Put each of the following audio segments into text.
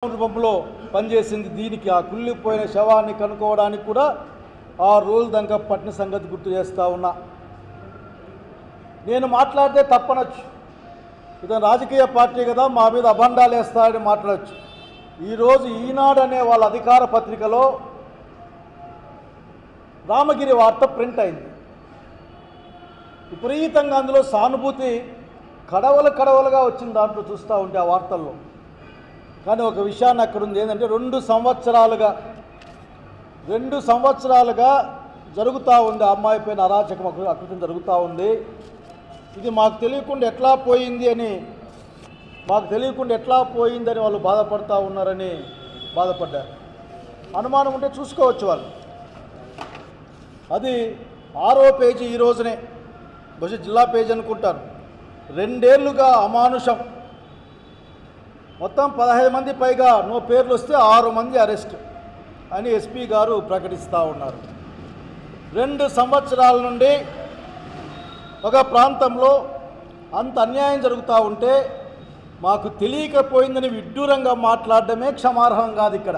రూపంలో పనిచేసింది. దీనికి ఆ కుళ్ళిపోయిన శవాన్ని కనుక్కోవడానికి కూడా ఆ రోజు దాకా పట్టిన సంగతి గుర్తు చేస్తూ ఉన్నా. నేను మాట్లాడితే తప్పనొచ్చు, ఇతను రాజకీయ పార్టీ కదా, మా మీద అబండాలు వేస్తారని మాట్లాడచ్చు. ఈరోజు ఈనాడు అనే వాళ్ళ అధికార పత్రికలో రామగిరి వార్త ప్రింట్ అయింది. విపరీతంగా అందులో సానుభూతి కడవలుగా వచ్చింది దాంట్లో చూస్తూ ఉంటే ఆ వార్తల్లో. కానీ ఒక విషయాన్ని అక్కడ ఉంది, ఏంటంటే 2 సంవత్సరాలుగా జరుగుతూ ఉంది ఆ అమ్మాయి పైన అరాచకం అకృత్యం జరుగుతూ ఉంది. ఇది మాకు తెలియకుండా ఎట్లా పోయిందని వాళ్ళు బాధపడుతూ ఉన్నారని బాధపడ్డారు. అనుమానం ఉంటే చూసుకోవచ్చు వాళ్ళు. అది 6వ పేజీ ఈ రోజునే, బహుశా జిల్లా పేజీ అనుకుంటారు. 2 ఏళ్లుగా అమానుషం, మొత్తం 15 మంది పైగా నో పేర్లు వస్తే 6 మంది అరెస్ట్ అని ఎస్పీ గారు ప్రకటిస్తూ ఉన్నారు. 2 సంవత్సరాల నుండి ఒక ప్రాంతంలో అంత అన్యాయం జరుగుతూ ఉంటే మాకు తెలియకపోయిందని విడ్డూరంగా మాట్లాడడమే క్షమార్హం కాదు. ఇక్కడ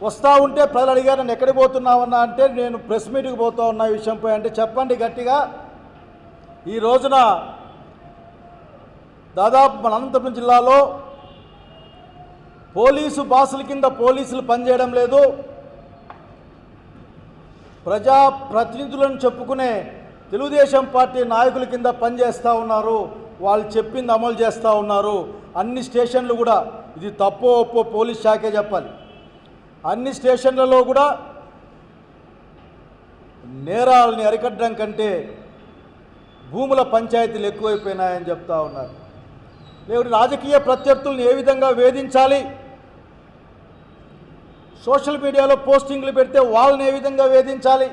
వస్తూ ఉంటే ప్రజలు అడిగారు, నన్ను ఎక్కడికి పోతున్నావన్నా అంటే నేను ప్రెస్ మీట్కి పోతూ ఉన్నా ఈ విషయంపై. అంటే చెప్పండి గట్టిగా. ఈ రోజున దాదాపు మన అనంతపురం జిల్లాలో పోలీసు బాసుల కింద పోలీసులు పనిచేయడం లేదు, ప్రజాప్రతినిధులను చెప్పుకునే తెలుగుదేశం పార్టీ నాయకుల కింద పనిచేస్తూ ఉన్నారు. వాళ్ళు చెప్పింది అమలు చేస్తూ ఉన్నారు. అన్ని స్టేషన్లు కూడా, ఇది తప్పో ఒప్పో పోలీస్ శాఖే చెప్పాలి, అన్ని స్టేషన్లలో కూడా నేరాలని అరికట్టడం కంటే భూముల పంచాయతీలు ఎక్కువైపోయినాయని చెప్తా ఉన్నారు. లేకపోతే రాజకీయ ప్రత్యర్థులను ఏ విధంగా వేధించాలి, సోషల్ మీడియాలో పోస్టింగ్లు పెడితే వాళ్ళని ఏ విధంగా వేధించాలి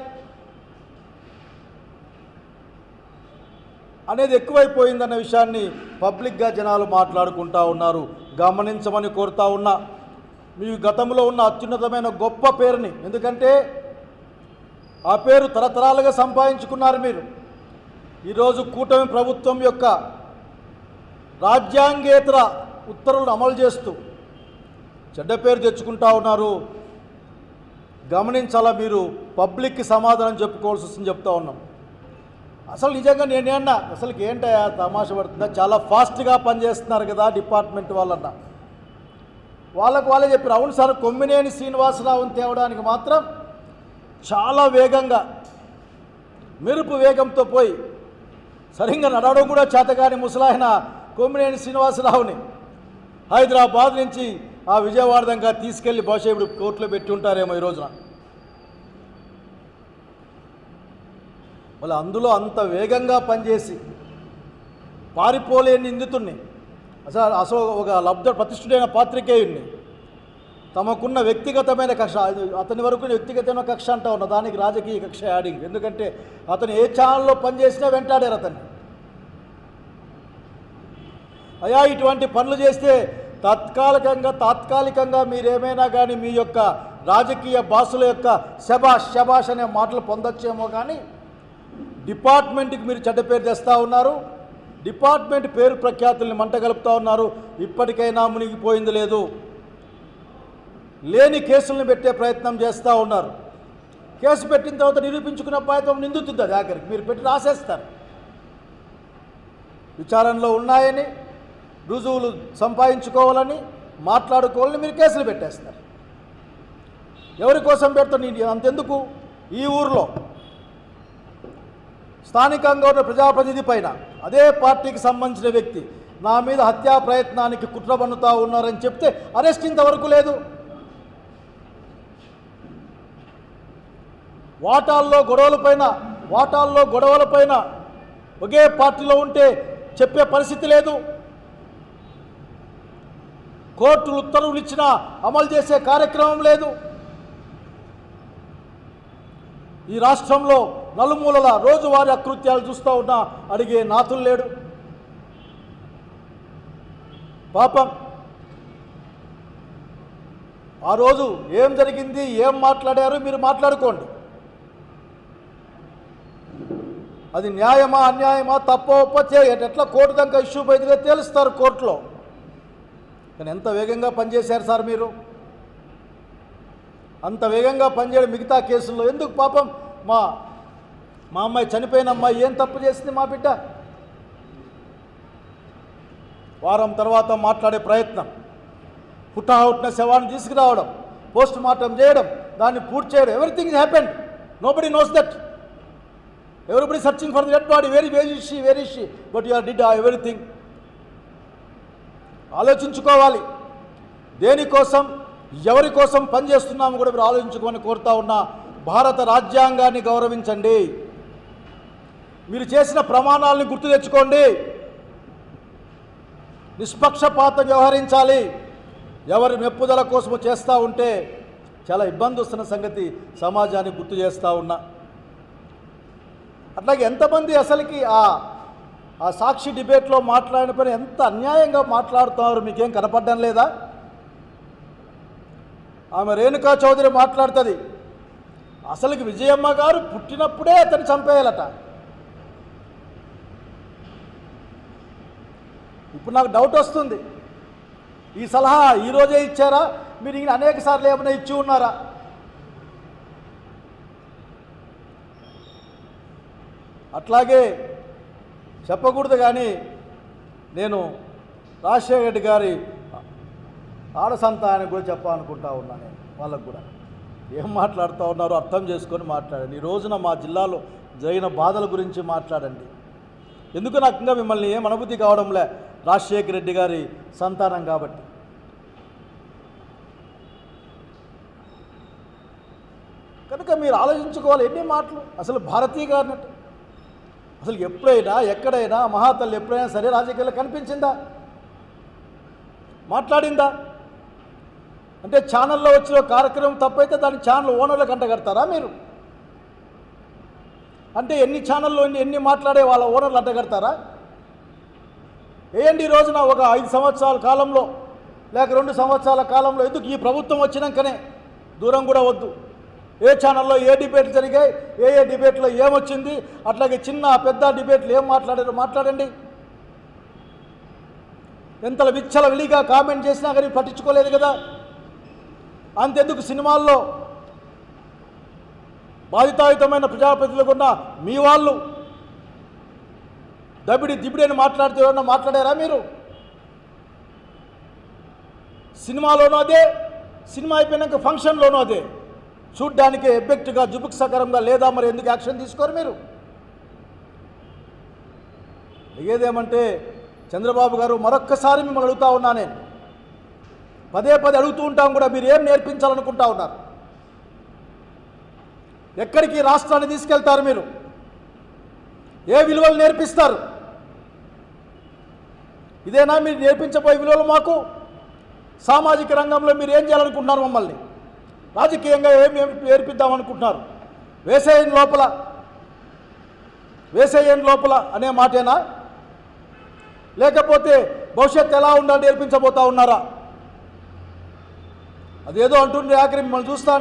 అనేది ఎక్కువైపోయిందన్న విషయాన్ని పబ్లిక్గా జనాలు మాట్లాడుకుంటూ ఉన్నారు. గమనించమని కోరుతా ఉన్నా. మీ గతంలో ఉన్న అత్యున్నతమైన గొప్ప పేరుని, ఎందుకంటే ఆ పేరు తరతరాలుగా సంపాదించుకున్నారు మీరు. ఈరోజు కూటమి ప్రభుత్వం యొక్క రాజ్యాంగేతర ఉత్తర్వులను అమలు చేస్తూ చెడ్డ పేరు తెచ్చుకుంటా ఉన్నారు. గమనించాలా, మీరు పబ్లిక్కి సమాధానం చెప్పుకోవాల్సి వస్తుందని చెప్తా ఉన్నాం. అసలు నిజంగా నేనేమన్నా అసలుకి ఏంటయ్యా తమాషా పడుతుందా, చాలా ఫాస్ట్గా పనిచేస్తున్నారు కదా డిపార్ట్మెంట్ వాళ్ళన్నా. వాళ్ళే చెప్పారు, అవును సార్, కొమ్మినేని శ్రీనివాసరావుని తేవడానికి మాత్రం చాలా వేగంగా, మెరుపు వేగంతో పోయి సరిగ్గా నడవడం కూడా చేతగాని ముసలాయన కొమ్మినేని శ్రీనివాసరావుని హైదరాబాద్ నుంచి ఆ విజయవాడ దాకా తీసుకెళ్లి బహుశా ఇప్పుడు కోర్టులో పెట్టి ఉంటారేమో ఈ రోజున. మళ్ళీ అందులో అంత వేగంగా పనిచేసి పారిపోలేని నిందితుడిని, అసలు ఒక ప్రతిష్ఠుడైన పాత్రికేయుడిని తమకున్న వ్యక్తిగతమైన కక్ష, అతని వరకు వ్యక్తిగతమైన కక్ష అంటా ఉన్న దానికి రాజకీయ కక్ష యాడింగ్. ఎందుకంటే అతను ఏ ఛానల్లో పనిచేసినా వెంటాడారు అతన్ని. అయ్యా ఇటువంటి పనులు చేస్తే తాత్కాలికంగా మీరేమైనా కానీ మీ యొక్క రాజకీయ బాసుల యొక్క శబాష్ అనే మాటలు పొందొచ్చేమో, కానీ డిపార్ట్మెంట్కి మీరు చెడ్డ పేరు తెస్తూ ఉన్నారు. డిపార్ట్మెంట్ పేరు ప్రఖ్యాతుల్ని మంటగలుపుతూ ఉన్నారు. ఇప్పటికైనా మునిగిపోయింది లేదు, లేని కేసులను పెట్టే ప్రయత్నం చేస్తూ ఉన్నారు. కేసు పెట్టిన తర్వాత నిరూపించుకున్న ప్రయత్నం నిందుతుంది, అది ఆఖరికి మీరు పెట్టి రాసేస్తారు. విచారణలో ఉన్నాయని, రుజువులు సంపాదించుకోవాలని, మాట్లాడుకోవాలని మీరు కేసులు పెట్టేస్తారు. ఎవరి కోసం పెడతారు? అంతెందుకు, ఈ ఊరిలో స్థానికంగా ఉన్న ప్రజాప్రతినిధి పైన అదే పార్టీకి సంబంధించిన వ్యక్తి నా మీద హత్యా ప్రయత్నానికి కుట్ర పన్నుతా ఉన్నారని చెప్తే అరెస్ట్ ఇంతవరకు లేదు. వాటాల్లో గొడవలపైన ఒకే పార్టీలో ఉంటే చెప్పే పరిస్థితి లేదు. కోర్టులు ఉత్తర్వులు ఇచ్చినా అమలు చేసే కార్యక్రమం లేదు. ఈ రాష్ట్రంలో నలుమూలల రోజువారీ అకృత్యాలు చూస్తూ ఉన్నా అడిగే నాతులు లేడు. పాపం ఆ రోజు ఏం జరిగింది, ఏం మాట్లాడారు మీరు మాట్లాడుకోండి. అది న్యాయమా అన్యాయమా తప్పో ఒప్పో ఎట్లా కోర్టు దాకా ఇష్యూ పోయిందిగా తేలుస్తారు కోర్టులో. కానీ ఎంత వేగంగా పనిచేశారు సార్ మీరు? అంత వేగంగా పనిచేయడం మిగతా కేసుల్లో ఎందుకు? పాపం మా అమ్మాయి, చనిపోయిన అమ్మాయి ఏం తప్పు చేసింది మా బిడ్డ? వారం తర్వాత మాట్లాడే ప్రయత్నం, హుటాహుట్న శవాన్ని తీసుకురావడం, పోస్ట్ మార్టం చేయడం, దాన్ని పూర్తి చేయడం, everything is happened. Nobody knows that. Everybody searching for the dead body. Where is she, but you or did everything. ఆలోచించుకోవాలి. దేనికోసం, ఎవరి కోసం పనిచేస్తున్నామో కూడా మీరు ఆలోచించుకోమని కోరుతా ఉన్నా. భారత రాజ్యాంగాన్ని గౌరవించండి. మీరు చేసిన ప్రమాణాలను గుర్తు తెచ్చుకోండి. నిష్పక్షపాతం వ్యవహరించాలి. ఎవరి మెప్పుదల కోసము చేస్తూ ఉంటే చాలా ఇబ్బంది వస్తున్న సంగతి సమాజానికి గుర్తు చేస్తూ ఉన్నా. అట్లాగే ఎంతమంది అసలుకి ఆ సాక్షి డిబేట్లో మాట్లాడిన పని ఎంత అన్యాయంగా మాట్లాడుతున్నారు, మీకేం కనపడడం లేదా? ఆమె రేణుకా చౌదరి మాట్లాడుతుంది, అసలుకి విజయమ్మ గారు పుట్టినప్పుడే అతన్ని చంపేయాలట. ఇప్పుడు నాకు డౌట్ వస్తుంది, ఈ సలహా ఈరోజే ఇచ్చారా, మీరు ఇంకా అనేక సార్లు ఏమైనా ఇచ్చి ఉన్నారా? అట్లాగే చెప్పకూడదు కానీ నేను రాజశేఖర రెడ్డి గారి ఆడ సంతానానికి కూడా చెప్పాలనుకుంటా ఉన్నా. నేను వాళ్ళకు కూడా ఏం మాట్లాడుతూ ఉన్నారో అర్థం చేసుకొని మాట్లాడండి. ఈ రోజున మా జిల్లాలో జరిగిన బాధల గురించి మాట్లాడండి. ఎందుకు నాకు ఇంకా మిమ్మల్ని ఏం అనుభూతి కావడంలే, రాజశేఖర రెడ్డి గారి సంతానం కాబట్టి. కనుక మీరు ఆలోచించుకోవాలి ఎన్ని మాటలు. అసలు భారతీయ గారినట్టు అసలు ఎప్పుడైనా ఎక్కడైనా మహాతల్లి ఎప్పుడైనా సరే రాజకీయాల్లో కనిపించిందా, మాట్లాడిందా? అంటే ఛానల్లో వచ్చిన కార్యక్రమం తప్పైతే దాన్ని ఛానల్ ఓనర్లకు అంటగడతారా మీరు? అంటే ఎన్ని ఛానల్లో ఎన్ని మాట్లాడే వాళ్ళ ఓనర్లు అంటగడతారా? ఏంటి ఈ రోజున ఒక 5 సంవత్సరాల కాలంలో లేక 2 సంవత్సరాల కాలంలో ఎందుకు ఈ ప్రభుత్వం వచ్చినాకనే దూరం కూడా వద్దు, ఏ ఛానల్లో ఏ డిబేట్లు జరిగాయి, ఏ డిబేట్లో ఏమొచ్చింది, అట్లాగే చిన్న పెద్ద డిబేట్లు ఏం మాట్లాడారో మాట్లాడండి. ఎంతల విచ్చల విలిగా కామెంట్ చేసినా కానీ పట్టించుకోలేదు కదా. అంతెందుకు సినిమాల్లో బాధితాయుతమైన ప్రజాప్రతినిధులకు ఉన్న మీ వాళ్ళు దిబిడి అని మాట్లాడితే ఎవరన్నా మాట్లాడారా మీరు? సినిమాలోనూ అదే, సినిమా అయిపోయినాక ఫంక్షన్లోనూ అదే. చూడ్డానికి ఎఫెక్ట్గా జుబుక్సకరంగా లేదా మరి ఎందుకు యాక్షన్ తీసుకోరు మీరు? ఏదేమంటే చంద్రబాబు గారు, మరొక్కసారి మిమ్మల్ని అడుగుతూ ఉన్నా, నేను పదే అడుగుతూ ఉంటాం కూడా, మీరు ఏం నేర్పించాలనుకుంటా ఉన్నారు? ఎక్కడికి రాష్ట్రాన్ని తీసుకెళ్తారు మీరు? ఏ విలువలు నేర్పిస్తారు? ఇదేనా మీరు నేర్పించబోయే విలువలు మాకు? సామాజిక రంగంలో మీరు ఏం చేయాలనుకుంటున్నారు? మమ్మల్ని రాజకీయంగా ఏం నేర్పిద్దామనుకుంటున్నారు? వేసేయం లోపల అనే మాటేనా, లేకపోతే భవిష్యత్తు ఎలా ఉండాలని నేర్పించబోతా ఉన్నారా? అదేదో అంటుండే ఆఖరి మిమ్మల్ని చూస్తా